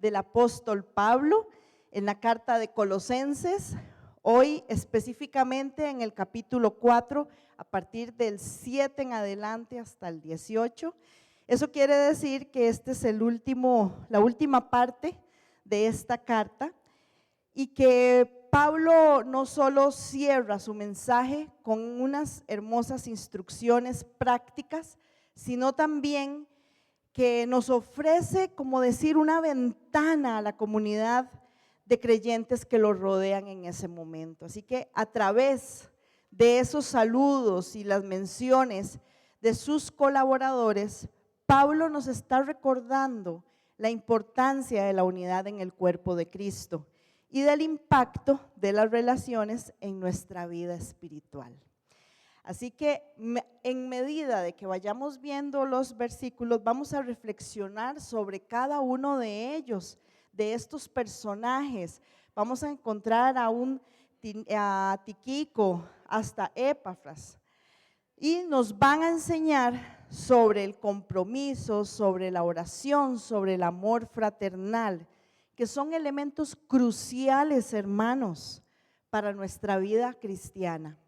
del apóstol Pablo en la carta de Colosenses, hoy específicamente en el capítulo 4, a partir del 7 en adelante hasta el 18. Eso quiere decir que este es la última parte de esta carta, y que Pablo no solo cierra su mensaje con unas hermosas instrucciones prácticas, sino también que nos ofrece, como decir, una ventana a la comunidad de creyentes que lo rodean en ese momento. Así que a través de esos saludos y las menciones de sus colaboradores, Pablo nos está recordando la importancia de la unidad en el cuerpo de Cristo y del impacto de las relaciones en nuestra vida espiritual. Así que en medida de que vayamos viendo los versículos, vamos a reflexionar sobre cada uno de ellos, de estos personajes. Vamos a encontrar a Tíquico hasta Epafras, y nos van a enseñar sobre el compromiso, sobre la oración, sobre el amor fraternal, que son elementos cruciales, hermanos, para nuestra vida cristiana.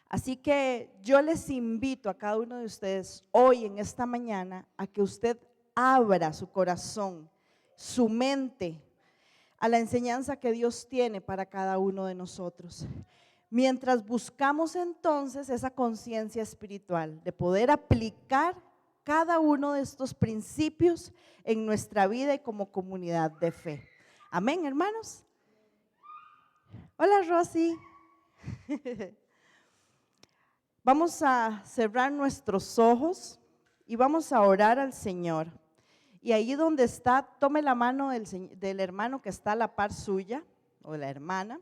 Así que yo les invito a cada uno de ustedes hoy, en esta mañana, a que usted abra su corazón, su mente, a la enseñanza que Dios tiene para cada uno de nosotros. Mientras buscamos entonces esa conciencia espiritual de poder aplicar cada uno de estos principios en nuestra vida y como comunidad de fe. Amén, hermanos. Hola, Rosy. Vamos a cerrar nuestros ojos y vamos a orar al Señor. Y ahí donde está, tome la mano del hermano que está a la par suya, o de la hermana,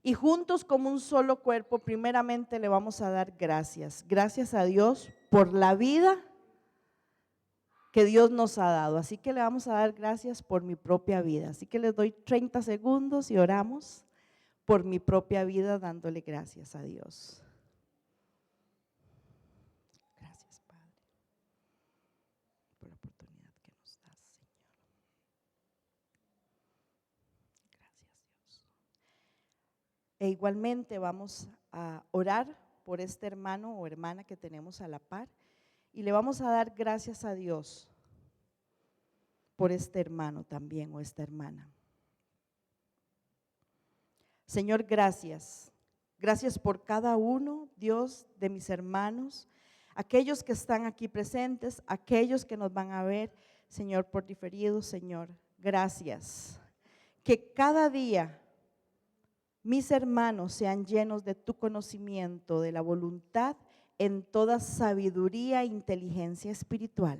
y juntos como un solo cuerpo, primeramente le vamos a dar gracias. Gracias a Dios por la vida que Dios nos ha dado. Así que le vamos a dar gracias por mi propia vida. Así que les doy 30 segundos y oramos por mi propia vida, dándole gracias a Dios. Gracias, Padre, por la oportunidad que nos das, Señor. Gracias, Dios. E igualmente vamos a orar por este hermano o hermana que tenemos a la par, y le vamos a dar gracias a Dios por este hermano también o esta hermana. Señor, gracias. Gracias por cada uno, Dios, de mis hermanos, aquellos que están aquí presentes, aquellos que nos van a ver, Señor, por diferido. Señor, gracias. Que cada día mis hermanos sean llenos de tu conocimiento, de la voluntad, en toda sabiduría e inteligencia espiritual,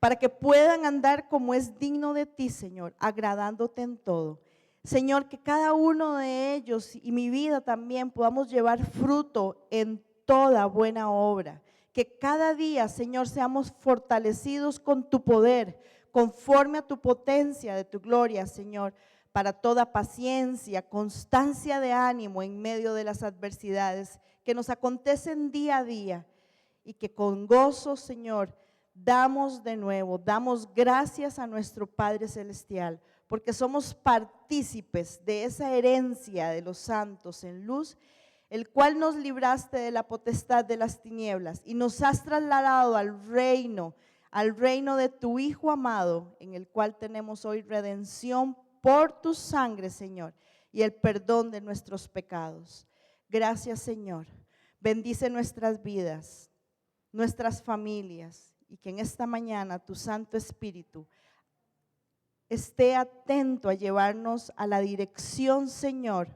para que puedan andar como es digno de ti, Señor, agradándote en todo. Señor, que cada uno de ellos y mi vida también podamos llevar fruto en toda buena obra. Que cada día, Señor, seamos fortalecidos con tu poder, conforme a tu potencia de tu gloria, Señor, para toda paciencia, constancia de ánimo en medio de las adversidades que nos acontecen día a día, y que con gozo, Señor, damos gracias a nuestro Padre Celestial, porque somos partícipes de esa herencia de los santos en luz, el cual nos libraste de la potestad de las tinieblas y nos has trasladado al reino de tu Hijo amado, en el cual tenemos hoy redención por tu sangre, Señor, y el perdón de nuestros pecados. Gracias, Señor. Bendice nuestras vidas, nuestras familias, y que en esta mañana tu Santo Espíritu esté atento a llevarnos a la dirección, Señor,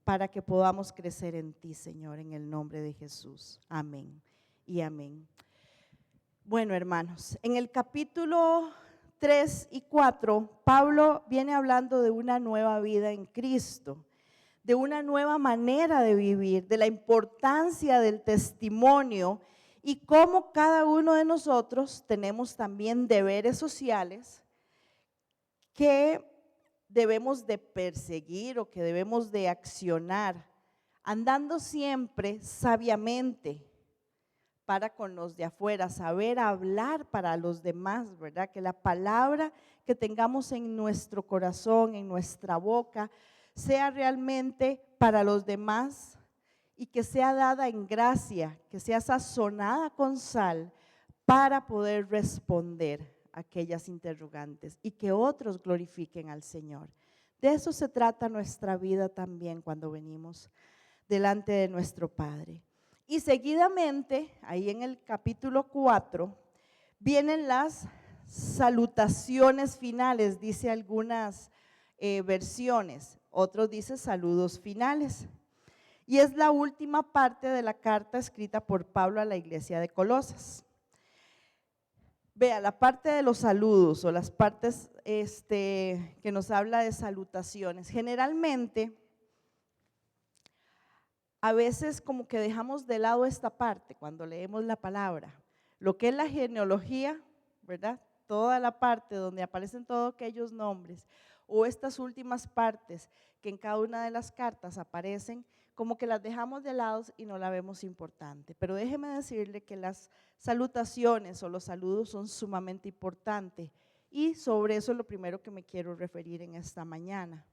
para que podamos crecer en ti, Señor, en el nombre de Jesús. Amén y amén. Bueno, hermanos, en el capítulo 3 y 4, Pablo viene hablando de una nueva vida en Cristo, de una nueva manera de vivir, de la importancia del testimonio y cómo cada uno de nosotros tenemos también deberes sociales que debemos de perseguir o que debemos de accionar, andando siempre sabiamente, para con los de afuera, saber hablar para los demás, ¿verdad? Que la palabra que tengamos en nuestro corazón, en nuestra boca, sea realmente para los demás y que sea dada en gracia, que sea sazonada con sal para poder responder a aquellas interrogantes y que otros glorifiquen al Señor. De eso se trata nuestra vida también cuando venimos delante de nuestro Padre. Y seguidamente, ahí en el capítulo 4, vienen las salutaciones finales, dice algunas versiones, otros dicen saludos finales. Y es la última parte de la carta escrita por Pablo a la iglesia de Colosas. Vea, la parte de los saludos o las partes que nos habla de salutaciones. Generalmente, a veces como que dejamos de lado esta parte cuando leemos la palabra. Lo que es la genealogía, ¿verdad? Toda la parte donde aparecen todos aquellos nombres o estas últimas partes que en cada una de las cartas aparecen, como que las dejamos de lado y no la vemos importante. Pero déjeme decirle que las salutaciones o los saludos son sumamente importantes y sobre eso es lo primero que me quiero referir en esta mañana.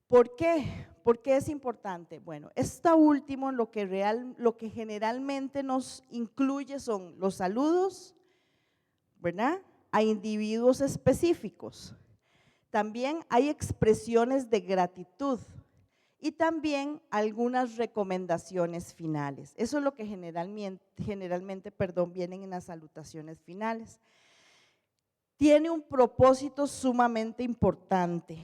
¿Por qué? ¿Por qué es importante? Bueno, esto último lo que generalmente nos incluye son los saludos, ¿verdad? A individuos específicos. También hay expresiones de gratitud y también algunas recomendaciones finales. Eso es lo que generalmente vienen en las salutaciones finales. Tiene un propósito sumamente importante.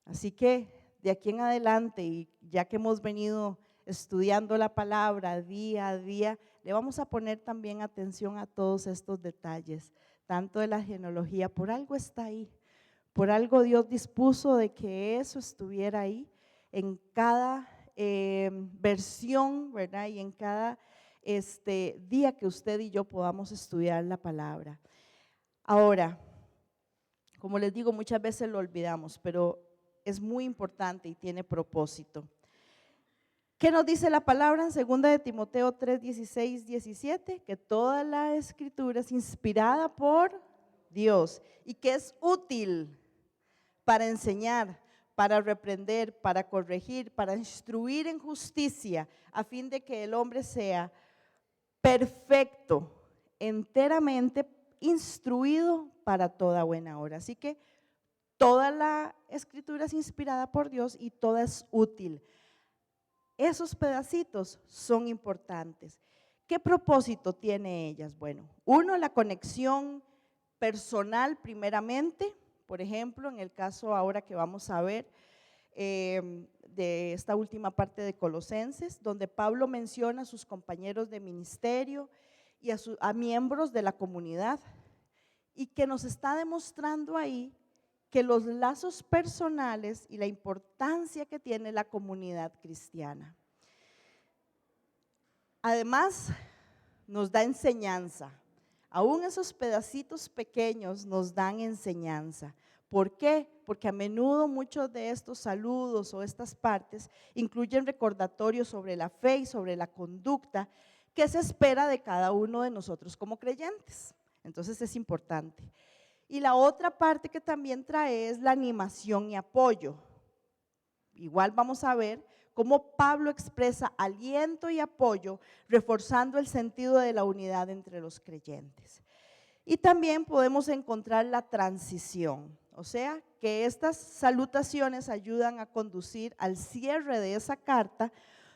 Así que de aquí en adelante, y ya que hemos venido estudiando la palabra día a día, le vamos a poner también atención a todos estos detalles, tanto de la genealogía, por algo está ahí, por algo Dios dispuso de que eso estuviera ahí en cada versión, ¿verdad? Y en cada día que usted y yo podamos estudiar la palabra. Ahora, como les digo, muchas veces lo olvidamos, pero es muy importante y tiene propósito. ¿Qué nos dice la palabra en 2 de Timoteo 3, 16, 17? Que toda la escritura es inspirada por Dios y que es útil para enseñar, para reprender, para corregir, para instruir en justicia, a fin de que el hombre sea perfecto, enteramente instruido para toda buena obra. Así que toda la escritura es inspirada por Dios y toda es útil. Esos pedacitos son importantes. ¿Qué propósito tiene ellas? Bueno, uno, la conexión personal primeramente, por ejemplo, en el caso ahora que vamos a ver de esta última parte de Colosenses, donde Pablo menciona a sus compañeros de ministerio y a miembros de la comunidad y que nos está demostrando ahí que los lazos personales y la importancia que tiene la comunidad cristiana. Además, nos da enseñanza. Aún esos pedacitos pequeños nos dan enseñanza. ¿Por qué? Porque a menudo muchos de estos saludos o estas partes incluyen recordatorios sobre la fe y sobre la conducta que se espera de cada uno de nosotros como creyentes. Entonces es importante. Y la otra parte que también trae es la animación y apoyo. Igual vamos a ver cómo Pablo expresa aliento y apoyo, reforzando el sentido de la unidad entre los creyentes. Y también podemos encontrar la transición, o sea, que estas salutaciones ayudan a conducir al cierre de esa carta,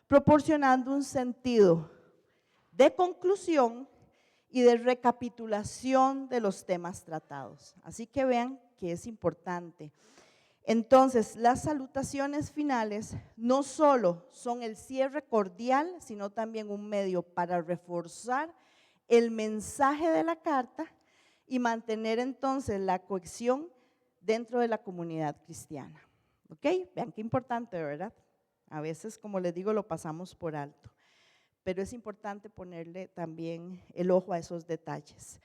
proporcionando un sentido de conclusión y de recapitulación de los temas tratados. Así que vean que es importante. Entonces, las salutaciones finales no solo son el cierre cordial, sino también un medio para reforzar el mensaje de la carta y mantener entonces la cohesión dentro de la comunidad cristiana. ¿Ok? Vean qué importante, ¿verdad? A veces, como les digo, lo pasamos por alto, pero es importante ponerle también el ojo a esos detalles.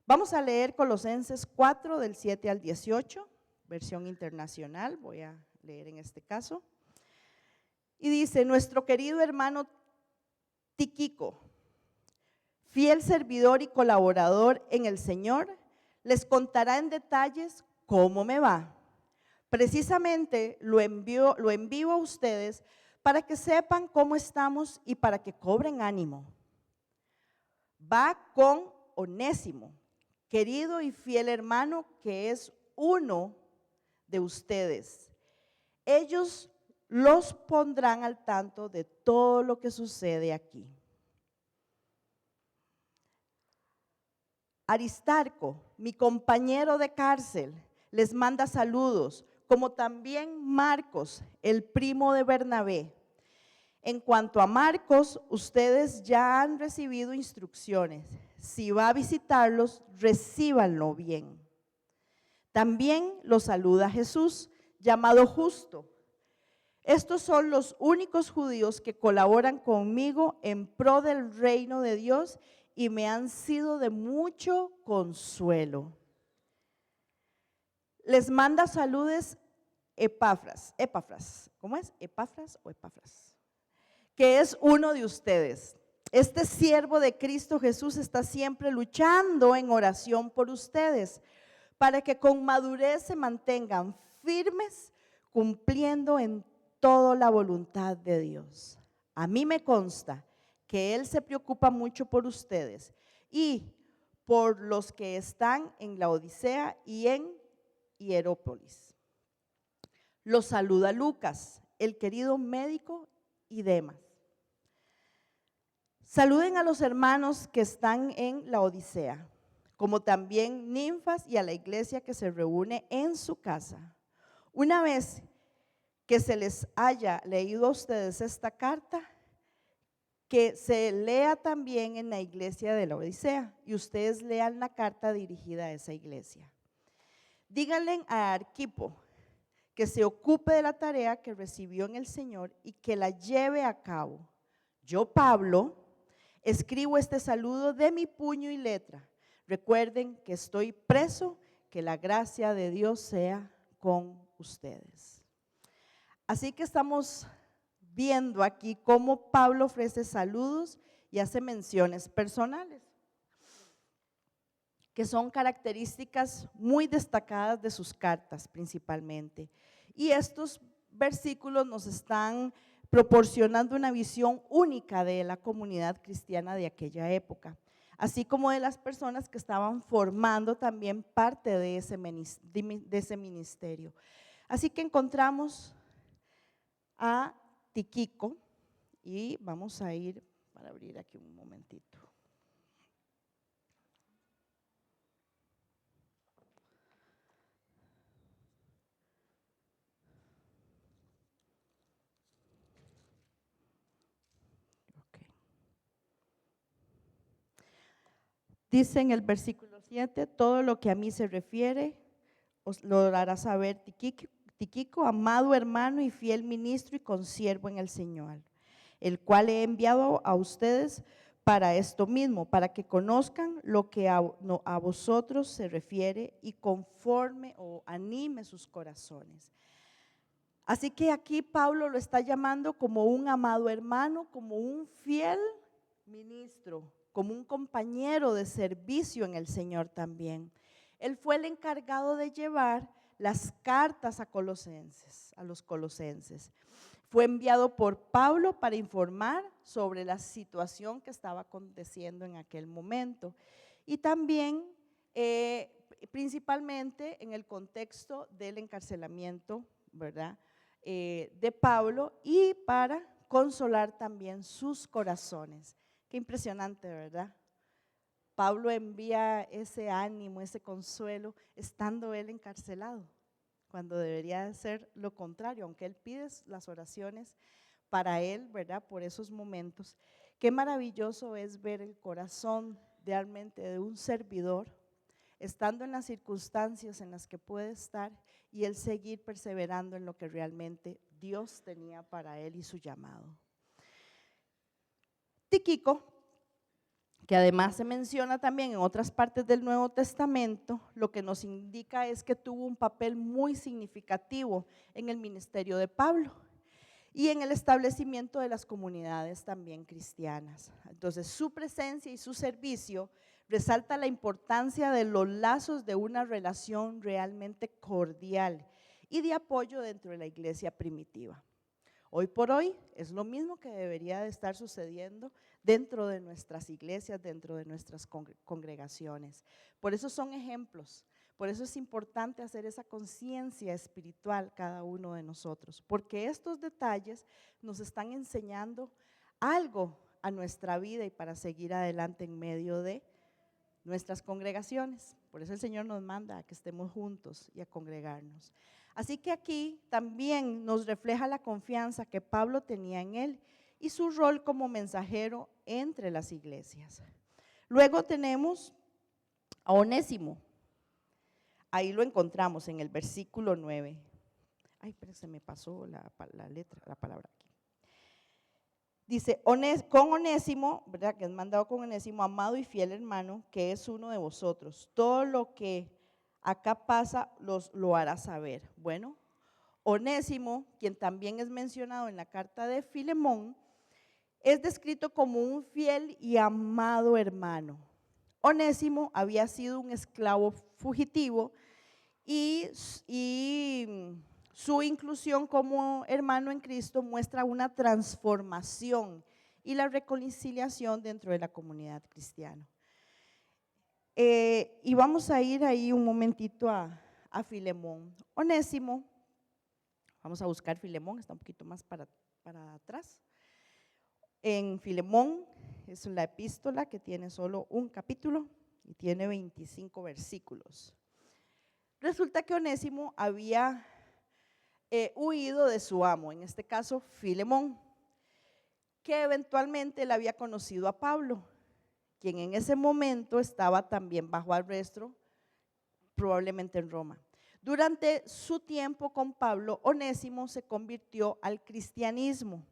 Vamos a leer Colosenses 4 del 7 al 18, versión internacional, voy a leer en este caso. Y dice: nuestro querido hermano Tíquico, fiel servidor y colaborador en el Señor, les contará en detalles cómo me va. Precisamente lo envío a ustedes para que sepan cómo estamos y para que cobren ánimo. Va con Onésimo, querido y fiel hermano, que es uno de ustedes. Ellos los pondrán al tanto de todo lo que sucede aquí. Aristarco, mi compañero de cárcel, les manda saludos, como también Marcos, el primo de Bernabé. En cuanto a Marcos, ustedes ya han recibido instrucciones. Si va a visitarlos, recíbanlo bien. También los saluda Jesús, llamado Justo. Estos son los únicos judíos que colaboran conmigo en pro del reino de Dios y me han sido de mucho consuelo. Les manda saludos Epafras, ¿cómo es? Epafras o Epafras, que es uno de ustedes. Este siervo de Cristo Jesús está siempre luchando en oración por ustedes, para que con madurez se mantengan firmes, cumpliendo en toda la voluntad de Dios. A mí me consta que Él se preocupa mucho por ustedes y por los que están en la Odisea y en Hierópolis. Los saluda Lucas, el querido médico, y Demas. Saluden a los hermanos que están en la Odisea, como también Ninfas y a la iglesia que se reúne en su casa. Una vez que se les haya leído a ustedes esta carta, que se lea también en la iglesia de la Odisea y ustedes lean la carta dirigida a esa iglesia. Díganle a Arquipo que se ocupe de la tarea que recibió en el Señor y que la lleve a cabo. Yo, Pablo, escribo este saludo de mi puño y letra. Recuerden que estoy preso, que la gracia de Dios sea con ustedes. Así que estamos viendo aquí cómo Pablo ofrece saludos y hace menciones personales, que son características muy destacadas de sus cartas principalmente. Y estos versículos nos están proporcionando una visión única de la comunidad cristiana de aquella época, así como de las personas que estaban formando también parte de ese ministerio. Así que encontramos a Tíquico y vamos a ir para abrir aquí un momentito. Dice en el versículo 7, todo lo que a mí se refiere os lo hará saber Tíquico, amado hermano y fiel ministro y consiervo en el Señor, el cual he enviado a ustedes para esto mismo, para que conozcan lo que a vosotros se refiere y conforme o anime sus corazones. Así que aquí Pablo lo está llamando como un amado hermano, como un fiel ministro, como un compañero de servicio en el Señor también. Él fue el encargado de llevar las cartas a los colosenses. Fue enviado por Pablo para informar sobre la situación que estaba aconteciendo en aquel momento y también principalmente en el contexto del encarcelamiento, ¿verdad?, de Pablo, y para consolar también sus corazones. Qué impresionante, ¿verdad? Pablo envía ese ánimo, ese consuelo, estando él encarcelado, cuando debería ser lo contrario, aunque él pide las oraciones para él, ¿verdad?, por esos momentos. Qué maravilloso es ver el corazón realmente de un servidor, estando en las circunstancias en las que puede estar y él seguir perseverando en lo que realmente Dios tenía para él y su llamado. Tíquico, que además se menciona también en otras partes del Nuevo Testamento, lo que nos indica es que tuvo un papel muy significativo en el ministerio de Pablo. y en el establecimiento de las comunidades también cristianas. Entonces, su presencia y su servicio resalta la importancia de los lazos de una relación realmente cordial y de apoyo dentro de la iglesia primitiva. Hoy por hoy es lo mismo que debería de estar sucediendo dentro de nuestras iglesias, dentro de nuestras congregaciones. Por eso son ejemplos, por eso es importante hacer esa conciencia espiritual cada uno de nosotros, porque estos detalles nos están enseñando algo a nuestra vida y para seguir adelante en medio de nuestras congregaciones. Por eso el Señor nos manda a que estemos juntos y a congregarnos. Así que aquí también nos refleja la confianza que Pablo tenía en él y su rol como mensajero entre las iglesias. Luego tenemos a Onésimo. Ahí lo encontramos en el versículo 9. Ay, pero se me pasó la palabra aquí. Dice, con Onésimo, ¿verdad? Que es mandado con Onésimo, amado y fiel hermano, que es uno de vosotros. Todo lo que acá pasa lo hará saber. Bueno, Onésimo, quien también es mencionado en la carta de Filemón, es descrito como un fiel y amado hermano. Onésimo había sido un esclavo fugitivo y su inclusión como hermano en Cristo muestra una transformación y la reconciliación dentro de la comunidad cristiana. Y vamos a ir ahí un momentito a Filemón. Onésimo, vamos a buscar Filemón, está un poquito más para atrás. En Filemón es la epístola que tiene solo un capítulo y tiene 25 versículos. Resulta que Onésimo había huido de su amo, en este caso Filemón, que eventualmente le había conocido a Pablo, quien en ese momento estaba también bajo arresto, probablemente en Roma. Durante su tiempo con Pablo, Onésimo se convirtió al cristianismo.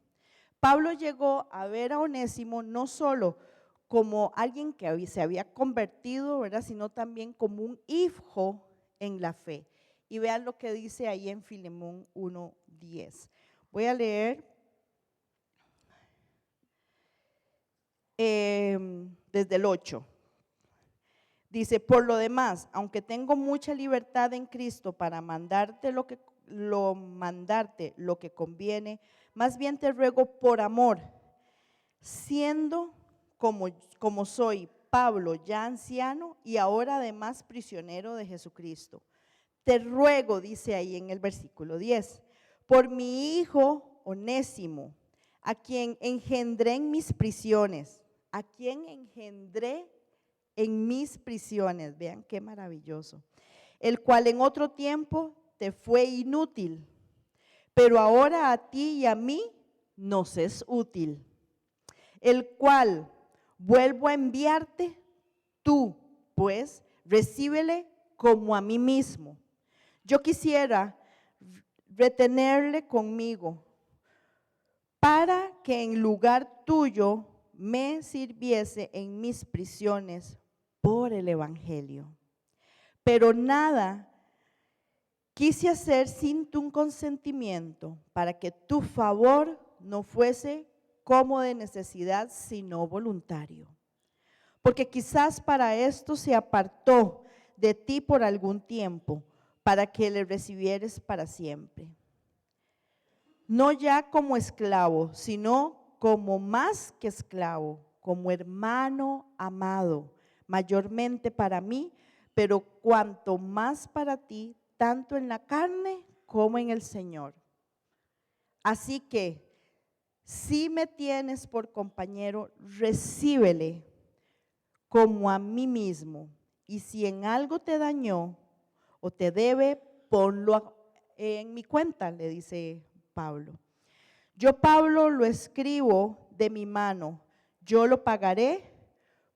Pablo llegó a ver a Onésimo no solo como alguien que se había convertido, ¿verdad?, sino también como un hijo en la fe. Y vean lo que dice ahí en Filemón 1:10. Voy a leer desde el 8. Dice, por lo demás, aunque tengo mucha libertad en Cristo para mandarte lo que conviene, más bien te ruego por amor, siendo como soy Pablo, ya anciano y ahora además prisionero de Jesucristo. Te ruego, dice ahí en el versículo 10, por mi hijo Onésimo, a quien engendré en mis prisiones, vean qué maravilloso, el cual en otro tiempo te fue inútil, pero ahora a ti y a mí nos es útil, el cual vuelvo a enviarte, tú pues recíbele como a mí mismo. Yo quisiera retenerle conmigo para que en lugar tuyo me sirviese en mis prisiones por el evangelio. Pero nada quise hacer sin tu consentimiento, para que tu favor no fuese como de necesidad, sino voluntario. Porque quizás para esto se apartó de ti por algún tiempo, para que le recibieres para siempre. No ya como esclavo, sino como más que esclavo, como hermano amado, mayormente para mí, pero cuanto más para ti, tanto en la carne como en el Señor. Así que, si me tienes por compañero, recíbele como a mí mismo, y si en algo te dañó o te debe, ponlo en mi cuenta, le dice Pablo. Yo, Pablo, lo escribo de mi mano, yo lo pagaré,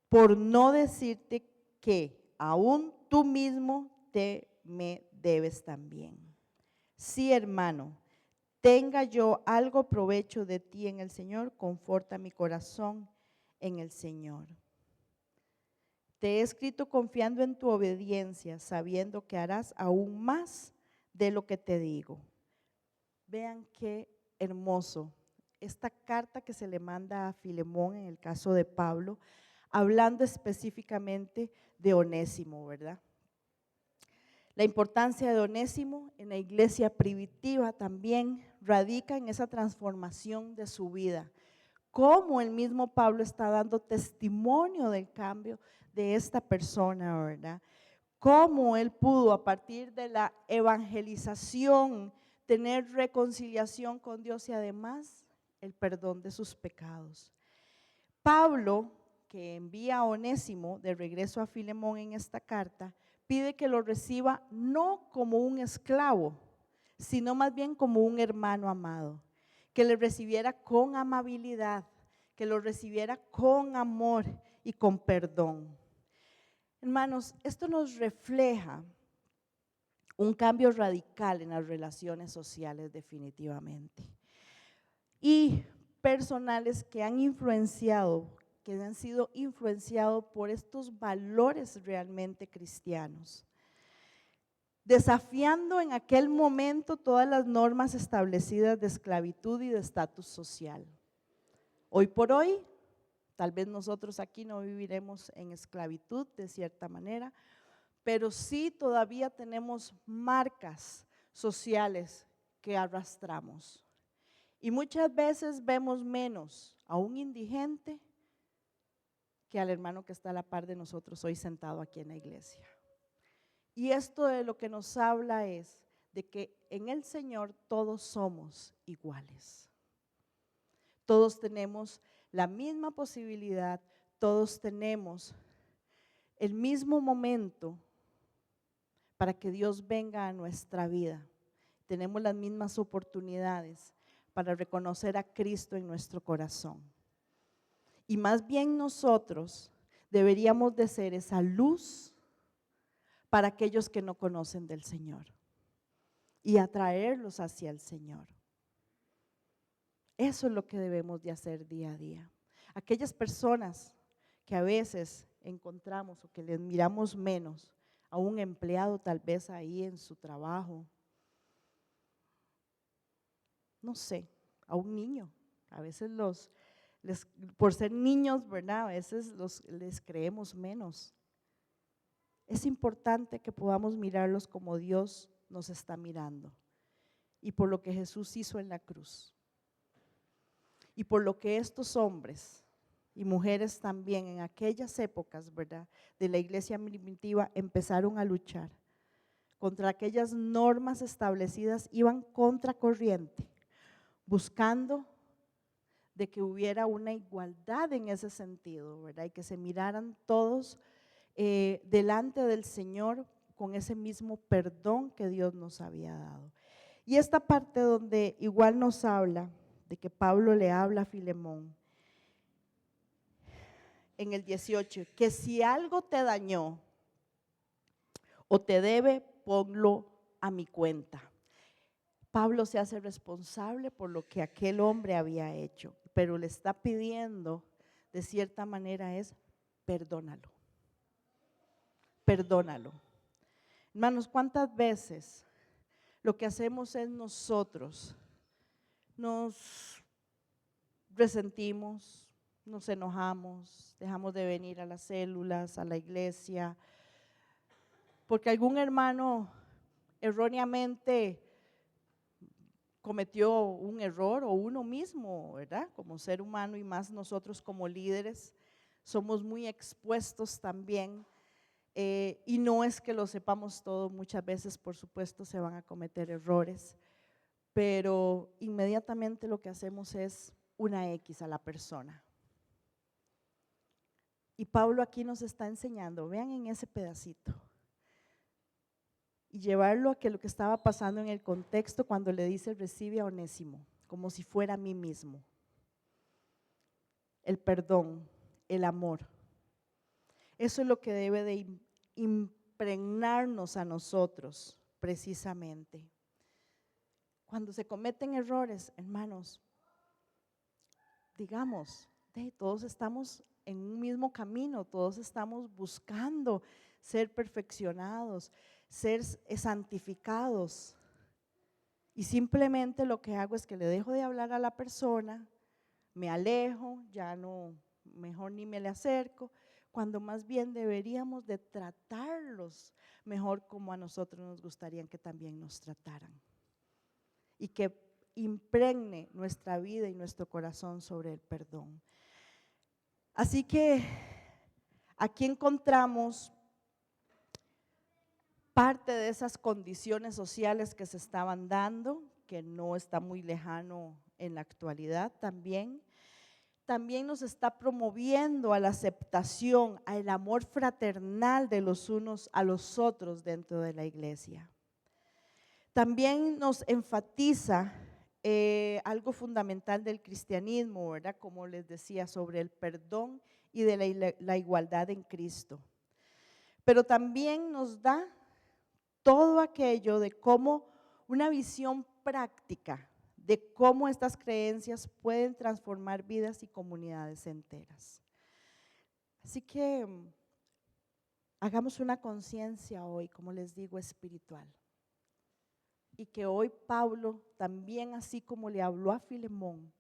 por no decirte que aún tú mismo me debes también. Sí, hermano, tenga yo algo provecho de ti en el Señor, conforta mi corazón en el Señor. Te he escrito confiando en tu obediencia, sabiendo que harás aún más de lo que te digo. Vean qué hermoso esta carta que se le manda a Filemón en el caso de Pablo, hablando específicamente de Onésimo, ¿verdad? La importancia de Onésimo en la iglesia primitiva también radica en esa transformación de su vida. Cómo el mismo Pablo está dando testimonio del cambio de esta persona, ¿verdad? Cómo él pudo a partir de la evangelización tener reconciliación con Dios y además el perdón de sus pecados. Pablo, que envía a Onésimo de regreso a Filemón en esta carta, pide que lo reciba no como un esclavo, sino más bien como un hermano amado, que le recibiera con amabilidad, que lo recibiera con amor y con perdón. Hermanos, esto nos refleja un cambio radical en las relaciones sociales definitivamente. Y personales que han sido influenciados por estos valores realmente cristianos, desafiando en aquel momento todas las normas establecidas de esclavitud y de estatus social. Hoy por hoy, tal vez nosotros aquí no viviremos en esclavitud de cierta manera, pero sí todavía tenemos marcas sociales que arrastramos. Y muchas veces vemos menos a un indigente que al hermano que está a la par de nosotros hoy sentado aquí en la iglesia. Y esto de lo que nos habla es de que en el Señor todos somos iguales. Todos tenemos la misma posibilidad, todos tenemos el mismo momento para que Dios venga a nuestra vida. Tenemos las mismas oportunidades para reconocer a Cristo en nuestro corazón. Y más bien nosotros deberíamos de ser esa luz para aquellos que no conocen del Señor y atraerlos hacia el Señor. Eso es lo que debemos de hacer día a día. Aquellas personas que a veces encontramos o que les miramos menos, a un empleado tal vez ahí en su trabajo, no sé, a un niño, a veces por ser niños, ¿verdad? A veces les creemos menos. Es importante que podamos mirarlos como Dios nos está mirando y por lo que Jesús hizo en la cruz y por lo que estos hombres y mujeres también en aquellas épocas, ¿verdad?, de la iglesia primitiva empezaron a luchar contra aquellas normas establecidas, iban contra corriente, buscando de que hubiera una igualdad en ese sentido, ¿verdad? Y que se miraran todos delante del Señor con ese mismo perdón que Dios nos había dado. Y esta parte donde igual nos habla de que Pablo le habla a Filemón en el 18, que si algo te dañó o te debe, ponlo a mi cuenta. Pablo se hace responsable por lo que aquel hombre había hecho, pero le está pidiendo, de cierta manera, es perdónalo. Perdónalo. Hermanos, ¿cuántas veces lo que hacemos es nosotros nos resentimos, nos enojamos, dejamos de venir a las células, a la iglesia, porque algún hermano erróneamente cometió un error o uno mismo, ¿verdad? Como ser humano y más nosotros como líderes somos muy expuestos también y no es que lo sepamos todo, muchas veces por supuesto se van a cometer errores, pero inmediatamente lo que hacemos es una X a la persona. Y Pablo aquí nos está enseñando, vean en ese pedacito, y llevarlo a que lo que estaba pasando en el contexto cuando le dice recibe a Onésimo, como si fuera a mí mismo. El perdón, el amor. Eso es lo que debe de impregnarnos a nosotros precisamente. Cuando se cometen errores, hermanos, digamos, todos estamos en un mismo camino, todos estamos buscando ser perfeccionados, ser santificados. y simplemente lo que hago es que le dejo de hablar a la persona, me alejo, ya no, mejor ni me le acerco, cuando más bien deberíamos de tratarlos mejor como a nosotros nos gustaría que también nos trataran. Y que impregne nuestra vida y nuestro corazón sobre el perdón. Así que aquí encontramos parte de esas condiciones sociales que se estaban dando, que no está muy lejano en la actualidad también. También nos está promoviendo a la aceptación, al amor fraternal de los unos a los otros dentro de la iglesia. También nos enfatiza algo fundamental del cristianismo, ¿verdad? Como les decía, sobre el perdón y de la igualdad en Cristo. Pero también nos da todo aquello de cómo una visión práctica de cómo estas creencias pueden transformar vidas y comunidades enteras. Así que hagamos una conciencia hoy, como les digo, espiritual. Y que hoy Pablo también, así como le habló a Filemón,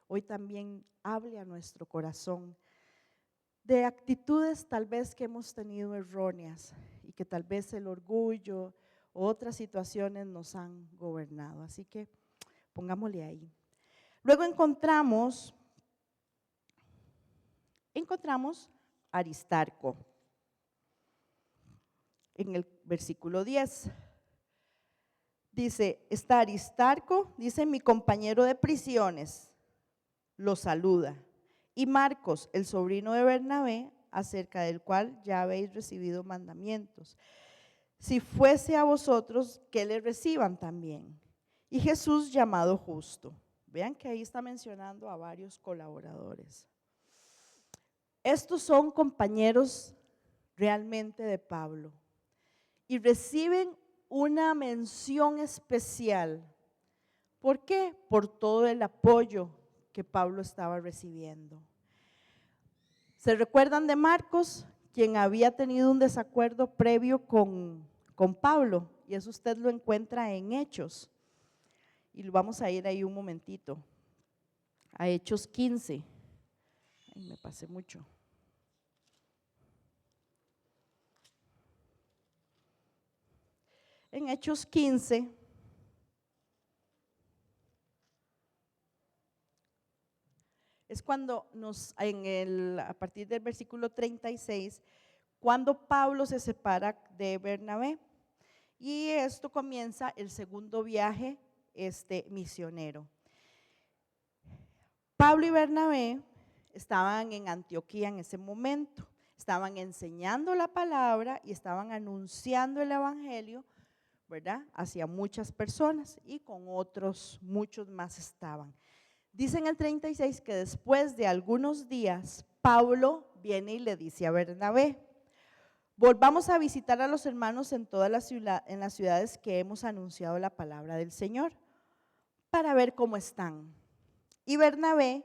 hoy también hable a nuestro corazón de actitudes tal vez que hemos tenido erróneas y que tal vez el orgullo u otras situaciones nos han gobernado. Así que pongámosle ahí. Luego encontramos Aristarco en el versículo 10. Dice, está Aristarco, dice mi compañero de prisiones, lo saluda. Y Marcos, el sobrino de Bernabé, acerca del cual ya habéis recibido mandamientos. Si fuese a vosotros, que le reciban también. Y Jesús llamado Justo. Vean que ahí está mencionando a varios colaboradores. Estos son compañeros realmente de Pablo y reciben una mención especial. ¿Por qué? Por todo el apoyo que Pablo estaba recibiendo. ¿Se recuerdan de Marcos, quien había tenido un desacuerdo previo con Pablo? Y eso usted lo encuentra en Hechos. Y vamos a ir ahí un momentito, a Hechos 15. Ay, me pasé mucho. En Hechos 15, es cuando a partir del versículo 36, cuando Pablo se separa de Bernabé. Y esto comienza el segundo viaje misionero. Pablo y Bernabé estaban en Antioquía en ese momento, estaban enseñando la palabra y estaban anunciando el evangelio, ¿verdad? Hacia muchas personas y con otros, muchos más estaban. Dice en el 36 que después de algunos días, Pablo viene y le dice a Bernabé, volvamos a visitar a los hermanos en todas las ciudades que hemos anunciado la palabra del Señor, para ver cómo están. Y Bernabé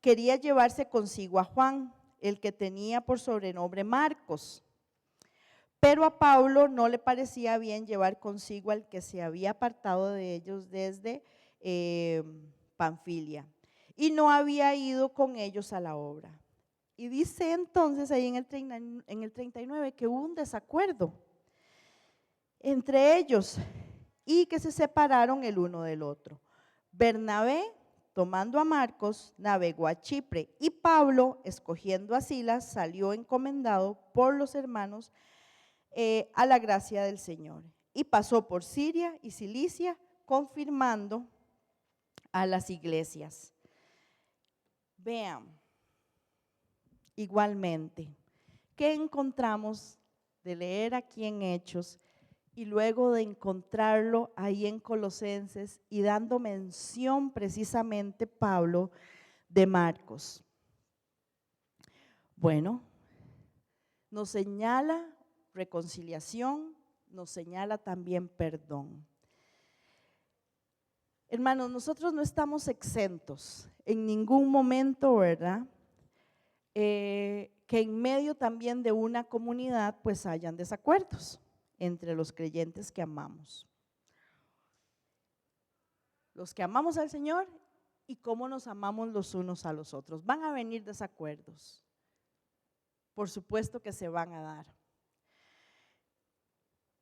quería llevarse consigo a Juan, el que tenía por sobrenombre Marcos. Pero a Pablo no le parecía bien llevar consigo al que se había apartado de ellos desde Panfilia y no había ido con ellos a la obra. Y dice entonces ahí en el 39 que hubo un desacuerdo entre ellos y que se separaron el uno del otro. Bernabé, tomando a Marcos, navegó a Chipre y Pablo, escogiendo a Silas, salió encomendado por los hermanos a la gracia del Señor y pasó por Siria y Cilicia confirmando a las iglesias. Vean, igualmente, ¿qué encontramos de leer aquí en Hechos y luego de encontrarlo ahí en Colosenses y dando mención precisamente Pablo de Marcos? Bueno, nos señala reconciliación, nos señala también perdón. Hermanos, nosotros no estamos exentos en ningún momento, ¿verdad? Que en medio también de una comunidad pues hayan desacuerdos entre los creyentes que amamos. los que amamos al Señor y cómo nos amamos los unos a los otros. Van a venir desacuerdos, por supuesto que se van a dar,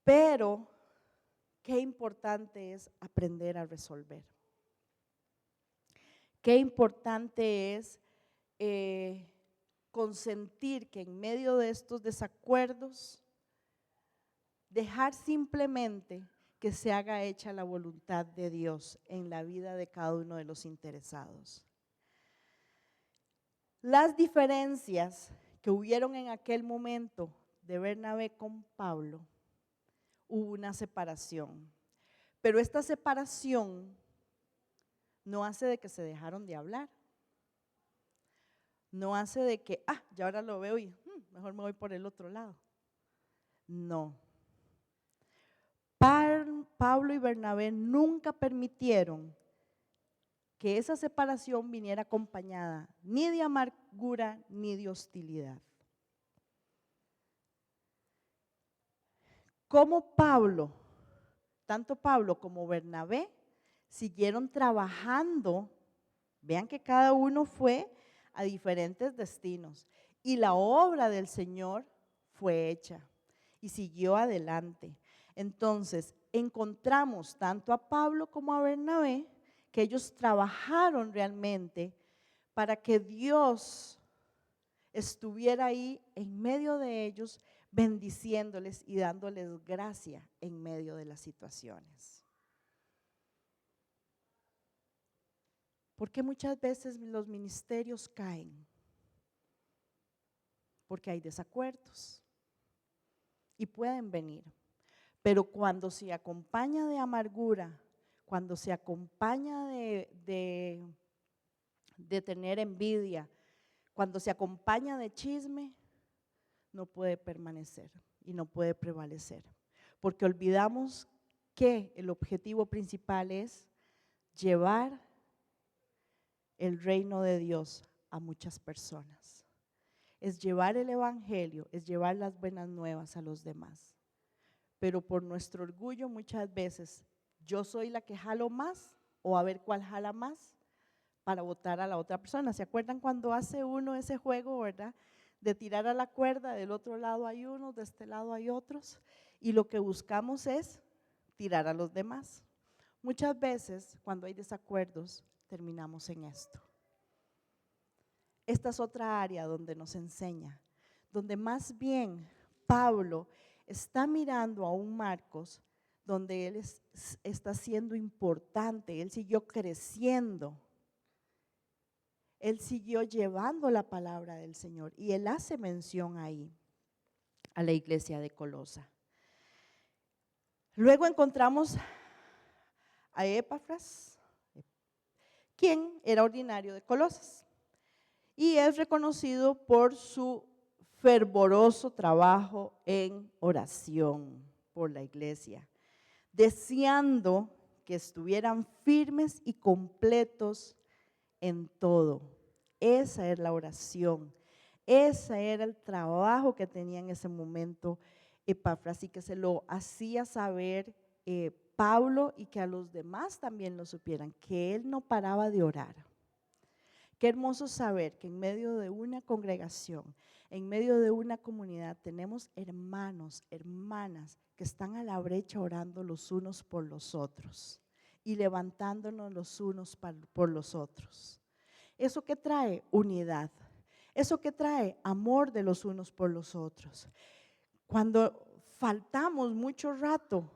pero qué importante es aprender a resolver. Qué importante es consentir que en medio de estos desacuerdos, dejar simplemente que se haga hecha la voluntad de Dios en la vida de cada uno de los interesados. Las diferencias que hubieron en aquel momento de Bernabé con Pablo, hubo una separación, pero esta separación no hace de que se dejaron de hablar, no hace de que, ya ahora lo veo y mejor me voy por el otro lado. No. Pablo y Bernabé nunca permitieron que esa separación viniera acompañada ni de amargura ni de hostilidad. Como tanto Pablo como Bernabé siguieron trabajando, vean que cada uno fue a diferentes destinos y la obra del Señor fue hecha y siguió adelante. Entonces, encontramos tanto a Pablo como a Bernabé que ellos trabajaron realmente para que Dios estuviera ahí en medio de ellos, bendiciéndoles y dándoles gracia en medio de las situaciones. Porque muchas veces los ministerios caen, porque hay desacuerdos y pueden venir. Pero cuando se acompaña de amargura, cuando se acompaña de tener envidia, cuando se acompaña de chisme, no puede permanecer y no puede prevalecer. Porque olvidamos que el objetivo principal es llevar el reino de Dios a muchas personas. Es llevar el evangelio, es llevar las buenas nuevas a los demás. Pero por nuestro orgullo muchas veces yo soy la que jalo más o a ver cuál jala más para votar a la otra persona. ¿Se acuerdan cuando hace uno ese juego, verdad? De tirar a la cuerda, del otro lado hay unos, de este lado hay otros, y lo que buscamos es tirar a los demás. Muchas veces cuando hay desacuerdos terminamos en esto. Esta es otra área donde nos enseña, donde más bien Pablo está mirando a un Marcos donde él está siendo importante, él siguió creciendo, él siguió llevando la palabra del Señor y él hace mención ahí a la iglesia de Colosa. Luego encontramos a Epafras, quien era ordinario de Colosas y es reconocido por su fervoroso trabajo en oración por la iglesia, deseando que estuvieran firmes y completos en todo. Esa era la oración, ese era el trabajo que tenía en ese momento Epafras y que se lo hacía saber Pablo y que a los demás también lo supieran, que él no paraba de orar. Qué hermoso saber que en medio de una congregación, en medio de una comunidad, tenemos hermanos, hermanas que están a la brecha orando los unos por los otros y levantándonos los unos por los otros. ¿Eso qué trae? Unidad. ¿Eso qué trae? Amor de los unos por los otros. Cuando faltamos mucho rato,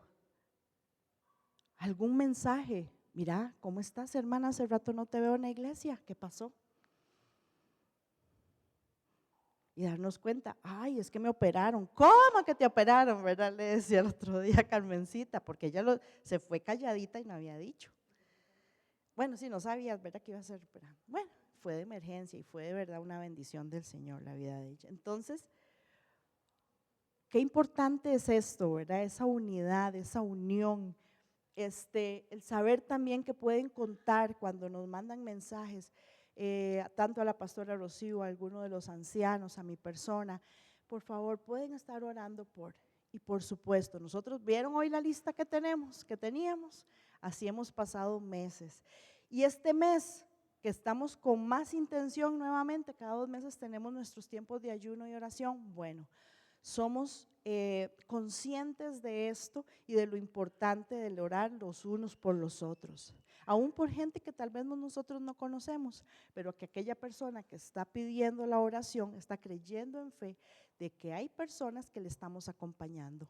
algún mensaje, mira, ¿cómo estás, hermana? Hace rato no te veo en la iglesia, ¿qué pasó? Y darnos cuenta, ay, es que me operaron. ¿Cómo que te operaron? ¿Verdad? Le decía el otro día a Carmencita, porque ella se fue calladita y no había dicho. Bueno, sí, no sabías, ¿verdad? Que iba a ser operada. Bueno, fue de emergencia y fue de verdad una bendición del Señor la vida de ella. Entonces, qué importante es esto, ¿verdad? Esa unidad, esa unión, el saber también que pueden contar cuando nos mandan mensajes, tanto a la pastora Rocío, a alguno de los ancianos, a mi persona, por favor, pueden estar orando por, Y por supuesto, nosotros vieron hoy la lista que teníamos, así hemos pasado meses. Y este mes que estamos con más intención nuevamente, cada 2 meses tenemos nuestros tiempos de ayuno y oración. Bueno, somos conscientes de esto y de lo importante del orar los unos por los otros, aún por gente que tal vez nosotros no conocemos, pero que aquella persona que está pidiendo la oración está creyendo en fe de que hay personas que le estamos acompañando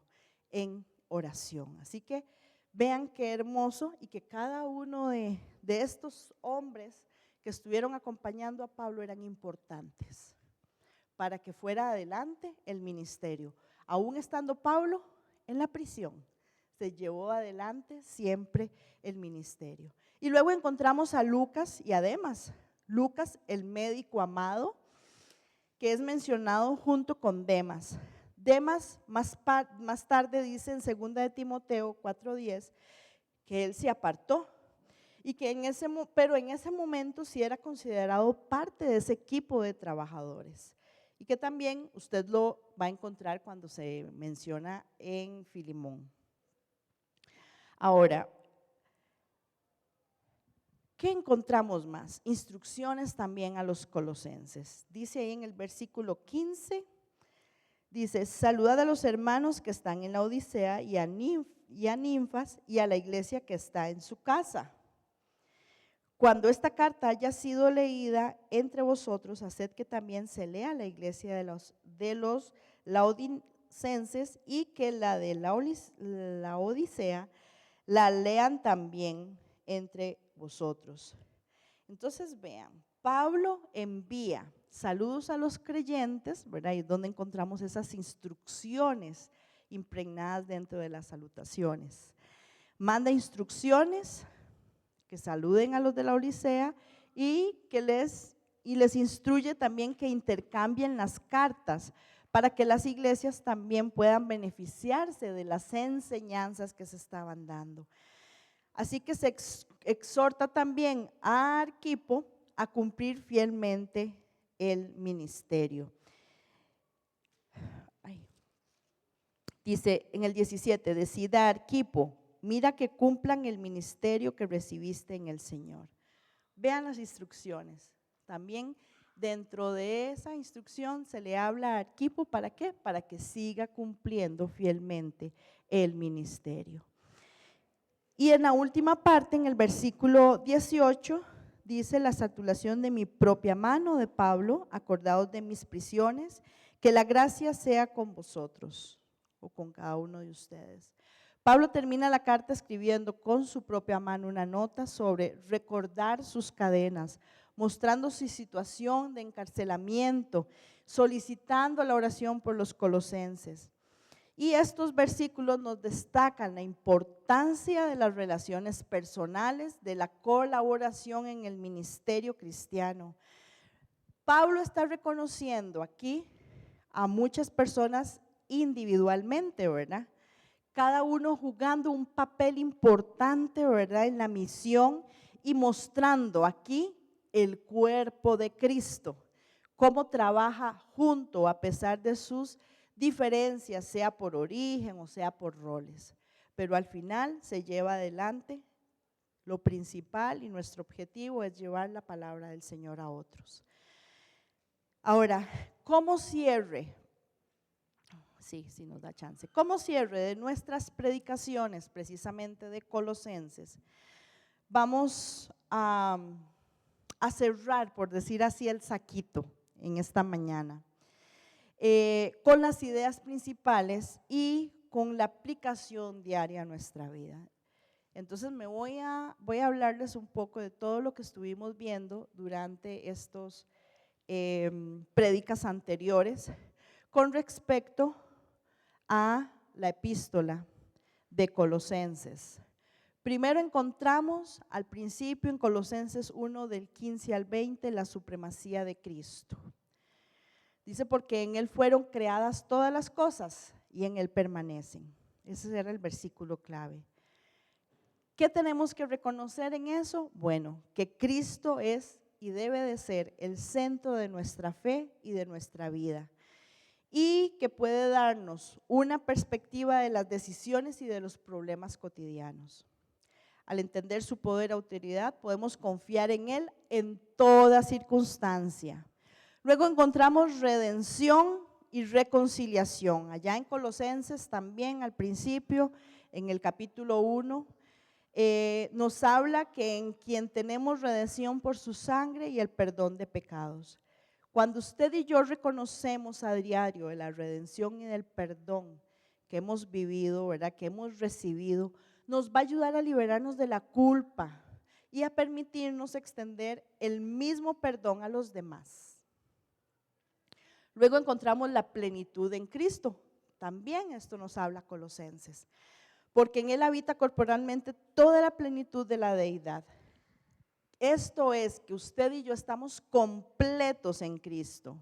en oración. Así que vean qué hermoso, y que cada uno de estos hombres que estuvieron acompañando a Pablo eran importantes para que fuera adelante el ministerio. Aún estando Pablo en la prisión, se llevó adelante siempre el ministerio. Y luego encontramos a Lucas y a Demas. Lucas, el médico amado, que es mencionado junto con Demas. Demas más tarde dice en 2 de Timoteo 4:10 que él se apartó, y que pero en ese momento sí era considerado parte de ese equipo de trabajadores, y que también usted lo va a encontrar cuando se menciona en Filemón. Ahora, ¿qué encontramos más? Instrucciones también a los colosenses. Dice ahí en el versículo 15, dice: saludad a los hermanos que están en la Odisea y a Ninfas y a la iglesia que está en su casa. Cuando esta carta haya sido leída entre vosotros, haced que también se lea la iglesia de los laodicenses, y que la de la Odisea la lean también entre vosotros. Entonces vean, Pablo envía saludos a los creyentes, ¿verdad? Y donde encontramos esas instrucciones impregnadas dentro de las salutaciones. Manda instrucciones que saluden a los de la Odisea, y que les instruye también que intercambien las cartas para que las iglesias también puedan beneficiarse de las enseñanzas que se estaban dando. Así que se exhorta también a Arquipo a cumplir fielmente el ministerio. Dice en el 17, decida Arquipo, mira que cumplan el ministerio que recibiste en el Señor. Vean las instrucciones. También dentro de esa instrucción se le habla a Arquipo, ¿para qué? Para que siga cumpliendo fielmente el ministerio. Y en la última parte, en el versículo 18, dice: la saturación de mi propia mano de Pablo, acordaos de mis prisiones, que la gracia sea con vosotros, o con cada uno de ustedes. Pablo termina la carta escribiendo con su propia mano una nota sobre recordar sus cadenas, mostrando su situación de encarcelamiento, solicitando la oración por los colosenses. Y estos versículos nos destacan la importancia de las relaciones personales, de la colaboración en el ministerio cristiano. Pablo está reconociendo aquí a muchas personas individualmente, ¿verdad? Cada uno jugando un papel importante, ¿verdad?, en la misión, y mostrando aquí el cuerpo de Cristo, cómo trabaja junto a pesar de sus diferencias, sea por origen o sea por roles, pero al final se lleva adelante lo principal, y nuestro objetivo es llevar la palabra del Señor a otros. Ahora, como cierre, sí nos da chance, como cierre de nuestras predicaciones precisamente de Colosenses, vamos a cerrar, por decir así, el saquito en esta mañana, con las ideas principales y con la aplicación diaria a nuestra vida. Entonces voy a hablarles un poco de todo lo que estuvimos viendo durante estos prédicas anteriores con respecto a la epístola de Colosenses. Primero encontramos al principio en Colosenses 1 del 15 al 20 la supremacía de Cristo. Dice: porque en Él fueron creadas todas las cosas y en Él permanecen. Ese era el versículo clave. ¿Qué tenemos que reconocer en eso? Bueno, que Cristo es y debe de ser el centro de nuestra fe y de nuestra vida. y que puede darnos una perspectiva de las decisiones y de los problemas cotidianos. Al entender su poder y autoridad, podemos confiar en Él en toda circunstancia. Luego encontramos redención y reconciliación. Allá en Colosenses también al principio, en el capítulo 1, nos habla que en quien tenemos redención por su sangre y el perdón de pecados. Cuando usted y yo reconocemos a diario de la redención y del perdón que hemos vivido, ¿verdad?, que hemos recibido, nos va a ayudar a liberarnos de la culpa y a permitirnos extender el mismo perdón a los demás. Luego encontramos la plenitud en Cristo. También esto nos habla Colosenses, porque en Él habita corporalmente toda la plenitud de la deidad. Esto es que usted y yo estamos completos en Cristo.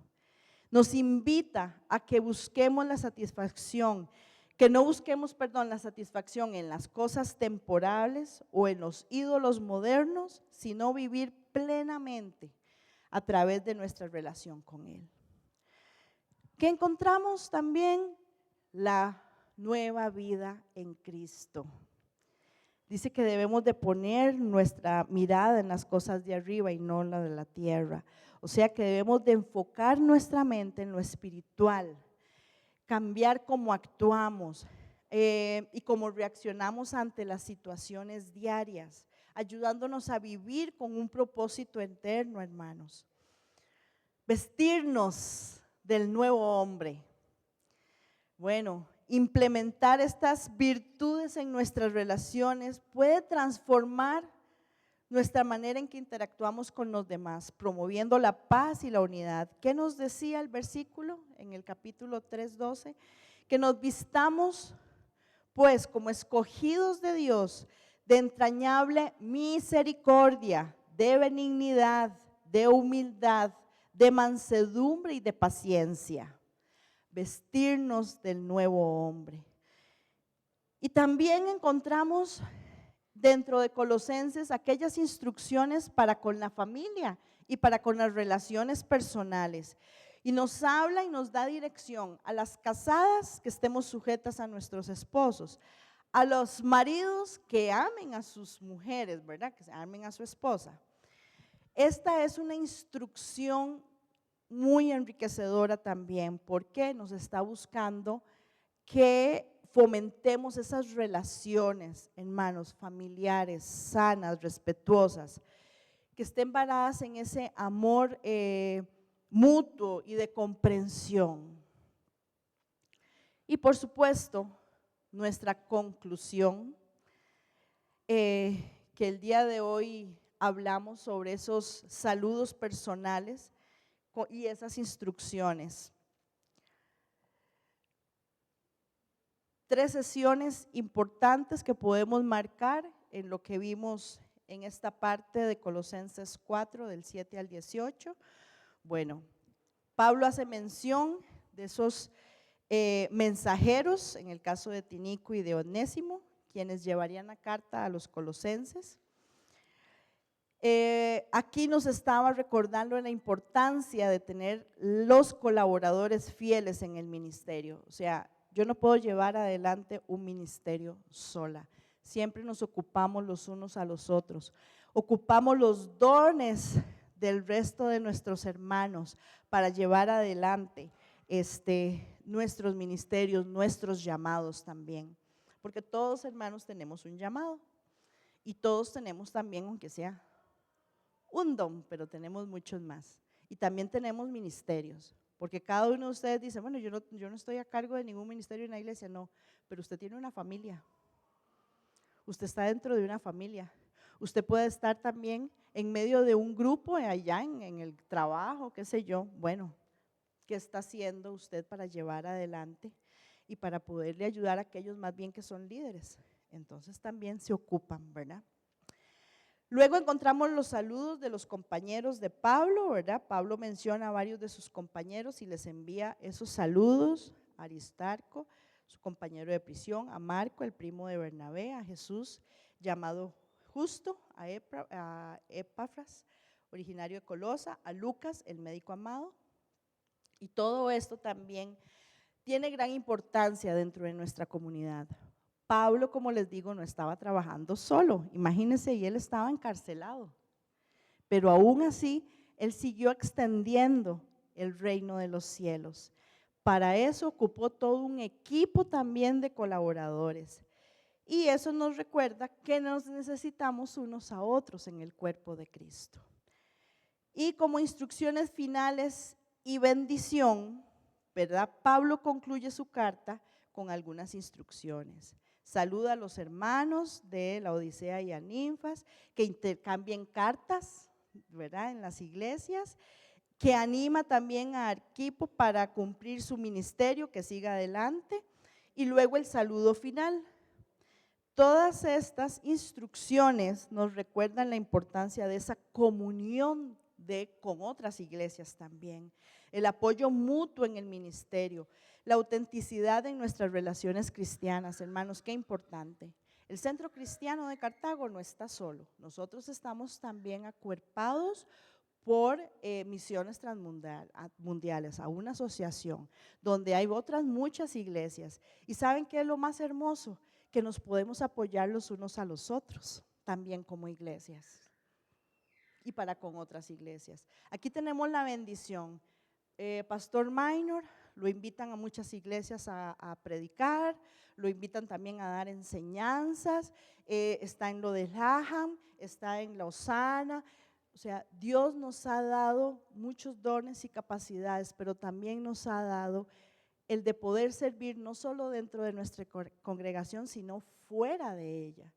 Nos invita a que busquemos la satisfacción, que no busquemos, la satisfacción en las cosas temporales o en los ídolos modernos, sino vivir plenamente a través de nuestra relación con Él. ¿Qué encontramos también? La nueva vida en Cristo. Dice que debemos de poner nuestra mirada en las cosas de arriba y no en la de la tierra. O sea que debemos de enfocar nuestra mente en lo espiritual, cambiar cómo actuamos y cómo reaccionamos ante las situaciones diarias, ayudándonos a vivir con un propósito eterno, hermanos. Vestirnos del nuevo hombre. Bueno, implementar estas virtudes en nuestras relaciones puede transformar nuestra manera en que interactuamos con los demás, promoviendo la paz y la unidad. ¿Qué nos decía el versículo en el capítulo 3:12? Que nos vistamos pues como escogidos de Dios, de entrañable misericordia, de benignidad, de humildad, de mansedumbre y de paciencia. Vestirnos del nuevo hombre. Y también encontramos dentro de Colosenses aquellas instrucciones para con la familia y para con las relaciones personales. Y nos habla y nos da dirección a las casadas que estemos sujetas a nuestros esposos, a los maridos que amen a sus mujeres, ¿verdad?, que amen a su esposa. Esta es una instrucción muy enriquecedora también, porque nos está buscando que fomentemos esas relaciones, hermanos, familiares, sanas, respetuosas, que estén varadas en ese amor mutuo y de comprensión. Y por supuesto, nuestra conclusión, que el día de hoy hablamos sobre esos saludos personales y esas instrucciones. 3 sesiones importantes que podemos marcar en lo que vimos en esta parte de Colosenses 4, del 7 al 18. Bueno, Pablo hace mención de esos mensajeros, en el caso de Tíquico y de Onésimo, quienes llevarían la carta a los colosenses. Aquí nos estaba recordando la importancia de tener los colaboradores fieles en el ministerio. O sea, yo no puedo llevar adelante un ministerio sola. Siempre nos ocupamos los unos a los otros. Ocupamos los dones del resto de nuestros hermanos para llevar adelante nuestros ministerios, nuestros llamados también. Porque todos, hermanos, tenemos un llamado y todos tenemos también, aunque sea un don, pero tenemos muchos más. Y también tenemos ministerios, porque cada uno de ustedes dice, bueno, yo no estoy a cargo de ningún ministerio en la iglesia, no, pero usted tiene una familia. Usted está dentro de una familia. Usted puede estar también en medio de un grupo allá en el trabajo, qué sé yo. Bueno, ¿qué está haciendo usted para llevar adelante y para poderle ayudar a aquellos más bien que son líderes? Entonces también se ocupan, ¿verdad? Luego encontramos los saludos de los compañeros de Pablo, ¿verdad? Pablo menciona a varios de sus compañeros y les envía esos saludos: a Aristarco, su compañero de prisión; a Marco, el primo de Bernabé; a Jesús, llamado Justo; a Epafras, originario de Colosa; a Lucas, el médico amado. Y todo esto también tiene gran importancia dentro de nuestra comunidad. Pablo, como les digo, no estaba trabajando solo, imagínense, y él estaba encarcelado, pero aún así, él siguió extendiendo el reino de los cielos. Para eso ocupó todo un equipo también de colaboradores. Y eso nos recuerda que nos necesitamos unos a otros en el cuerpo de Cristo. Y como instrucciones finales y bendición, ¿verdad? Pablo concluye su carta con algunas instrucciones. Saluda a los hermanos de la Odisea y a Ninfas, que intercambien cartas, ¿verdad? En las iglesias, que anima también a Arquipo para cumplir su ministerio, que siga adelante, y luego el saludo final. Todas estas instrucciones nos recuerdan la importancia de esa comunión con otras iglesias también, el apoyo mutuo en el ministerio, la autenticidad en nuestras relaciones cristianas, hermanos, qué importante. El Centro Cristiano de Cartago no está solo, nosotros estamos también acuerpados por misiones transmundiales, a una asociación donde hay otras muchas iglesias. ¿Y saben qué es lo más hermoso? Que nos podemos apoyar los unos a los otros, también como iglesias y para con otras iglesias. Aquí tenemos la bendición. Pastor Minor, lo invitan a muchas iglesias a predicar, lo invitan también a dar enseñanzas, está en lo de Laham, está en la Osana. O sea, Dios nos ha dado muchos dones y capacidades, pero también nos ha dado el de poder servir no solo dentro de nuestra congregación, sino fuera de ella.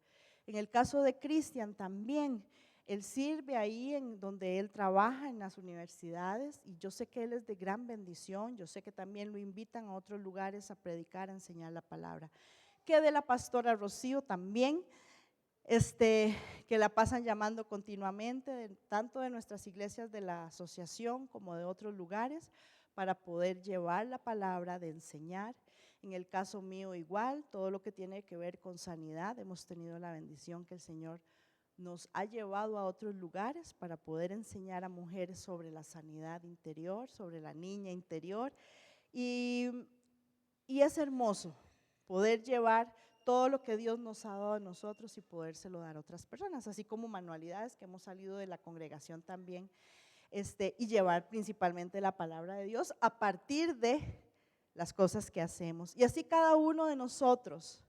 En el caso de Cristian también, él sirve ahí en donde él trabaja en las universidades y yo sé que él es de gran bendición, yo sé que también lo invitan a otros lugares a predicar, a enseñar la palabra. Que de la pastora Rocío también, que la pasan llamando continuamente, tanto de nuestras iglesias de la asociación como de otros lugares, para poder llevar la palabra, de enseñar. En el caso mío igual, todo lo que tiene que ver con sanidad, hemos tenido la bendición que el Señor nos ha llevado a otros lugares para poder enseñar a mujeres sobre la sanidad interior, sobre la niña interior. Y es hermoso poder llevar todo lo que Dios nos ha dado a nosotros y podérselo dar a otras personas, así como manualidades que hemos salido de la congregación también, y llevar principalmente la palabra de Dios a partir de las cosas que hacemos. Y así cada uno de nosotros,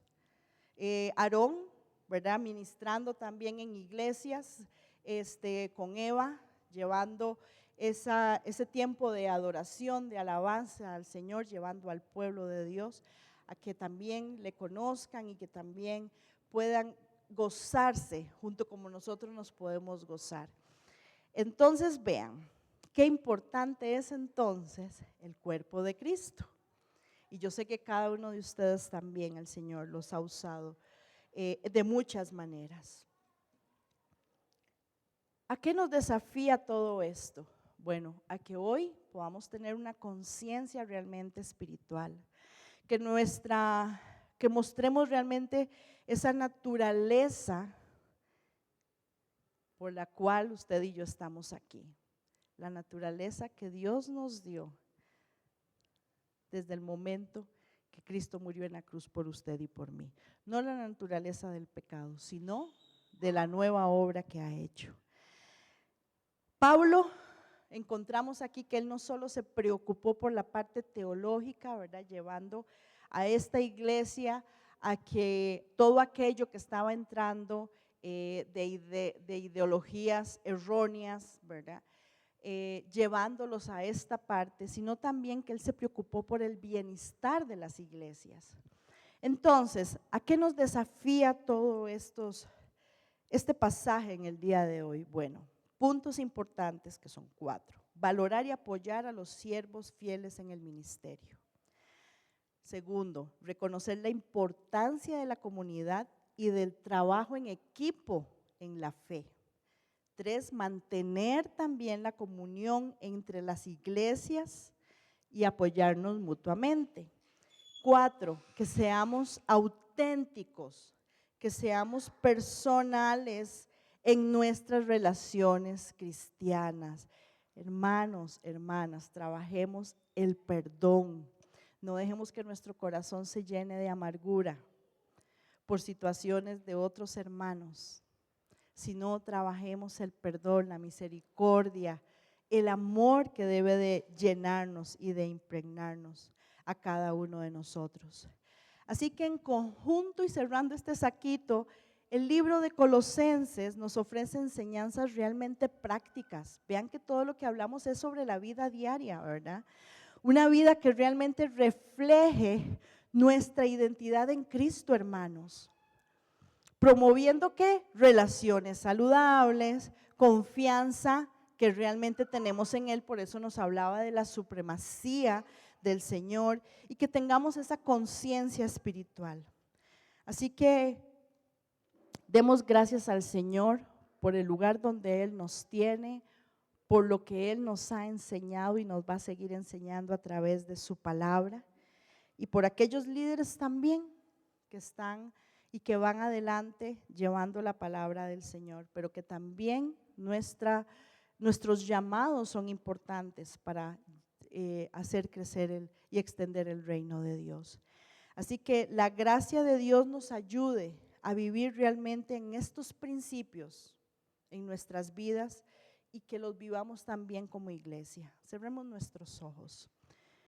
Aarón, ¿verdad? Ministrando también en iglesias, con Eva, llevando ese tiempo de adoración, de alabanza al Señor, llevando al pueblo de Dios a que también le conozcan y que también puedan gozarse junto como nosotros nos podemos gozar. Entonces vean, qué importante es entonces el cuerpo de Cristo. Y yo sé que cada uno de ustedes también el Señor los ha usado de muchas maneras. ¿A qué nos desafía todo esto? Bueno, a que hoy podamos tener una conciencia realmente espiritual, que mostremos realmente esa naturaleza por la cual usted y yo estamos aquí, la naturaleza que Dios nos dio desde el momento que Cristo murió en la cruz por usted y por mí. No la naturaleza del pecado, sino de la nueva obra que ha hecho. Pablo, encontramos aquí que él no solo se preocupó por la parte teológica, ¿verdad? Llevando a esta iglesia a que todo aquello que estaba entrando de ideologías erróneas, ¿verdad? Llevándolos a esta parte, sino también que él se preocupó por el bienestar de las iglesias. Entonces, ¿a qué nos desafía todo este pasaje en el día de hoy? Bueno, puntos importantes que son 4. Valorar y apoyar a los siervos fieles en el ministerio. Segundo, reconocer la importancia de la comunidad y del trabajo en equipo en la fe. 3, mantener también la comunión entre las iglesias y apoyarnos mutuamente. 4, que seamos auténticos, que seamos personales en nuestras relaciones cristianas. Hermanos, hermanas, trabajemos el perdón. No dejemos que nuestro corazón se llene de amargura por situaciones de otros hermanos, sino trabajemos el perdón, la misericordia, el amor que debe de llenarnos y de impregnarnos a cada uno de nosotros. Así que en conjunto y cerrando este saquito, el libro de Colosenses nos ofrece enseñanzas realmente prácticas. Vean que todo lo que hablamos es sobre la vida diaria, ¿verdad? Una vida que realmente refleje nuestra identidad en Cristo, hermanos. Promoviendo ¿qué? Relaciones saludables, confianza que realmente tenemos en Él, por eso nos hablaba de la supremacía del Señor y que tengamos esa conciencia espiritual. Así que demos gracias al Señor por el lugar donde Él nos tiene, por lo que Él nos ha enseñado y nos va a seguir enseñando a través de su palabra, y por aquellos líderes también que están y que van adelante llevando la palabra del Señor, pero que también nuestros llamados son importantes para hacer crecer y extender el reino de Dios. Así que la gracia de Dios nos ayude a vivir realmente en estos principios en nuestras vidas y que los vivamos también como iglesia. Cerremos nuestros ojos.